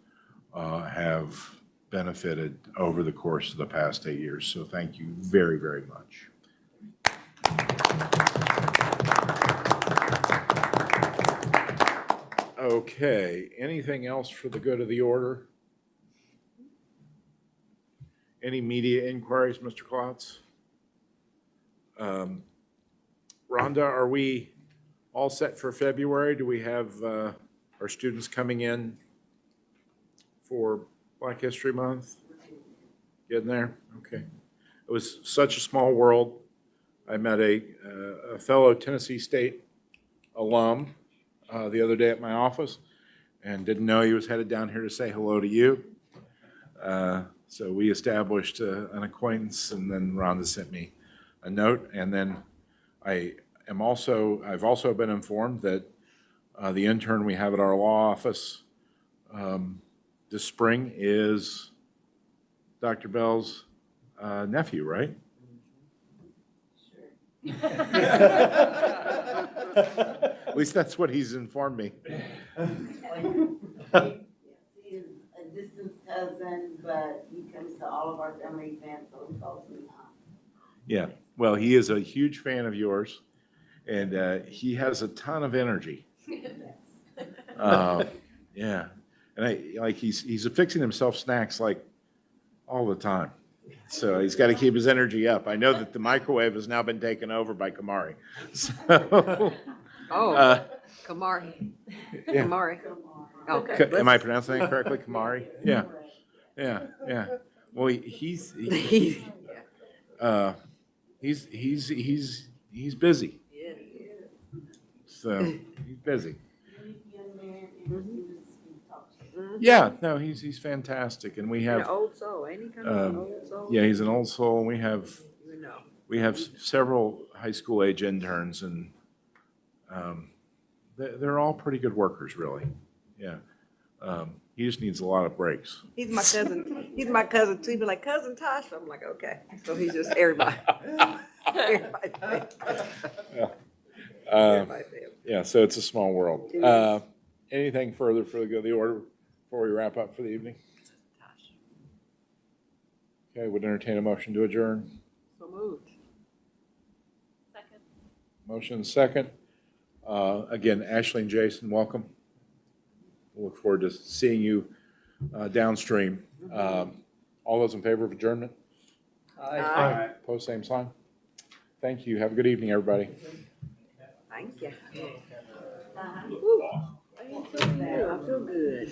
have benefited over the course of the past 8 years. So thank you very, very much. Okay, anything else for the good of the order? Any media inquiries, Mr. Klotz? Rhonda, are we all set for February? Do we have our students coming in for Black History Month? Getting there? Okay. It was such a small world. I met a fellow Tennessee State alum the other day at my office and didn't know he was headed down here to say hello to you. So we established an acquaintance, and then Rhonda sent me a note. And then I've also been informed that the intern we have at our law office this spring is Dr. Bell's nephew, right? At least that's what he's informed me. He is a distant cousin, but he comes to all of our family events, so he calls me Aunt. Yeah, well, he is a huge fan of yours, and he has a ton of energy. Yeah, and he's fixing himself snacks like all the time. So he's got to keep his energy up. I know that the microwave has now been taken over by Kamari. So, Kamari. yeah. Kamari. Okay. Am I pronouncing that correctly? Kamari? Yeah, yeah. Well, he's busy. Yeah. So he's busy. Young man, and he was talking. Yeah, no, he's fantastic, and we An have, old soul, ain't he kind of an um, old soul? yeah, he's an old soul, and You know. we have several high school age interns, and they're all pretty good workers, really. Yeah. He just needs a lot of breaks. He's my cousin. He's my cousin too. He be like, Cousin Tasha. I'm like, okay. So he's just everybody. Everybody. Everybody. Yeah, so it's a small world. It is. Anything further for the good of the order before we wrap up for the evening? Okay, would entertain a motion to adjourn. So moved. Second. Motion second. Again, Ashley and Jason, welcome. We'll look forward to seeing you downstream. All those in favor of adjournment? Aye. Post same sign. Thank you. Have a good evening, everybody. Thank you. Woo. I feel good.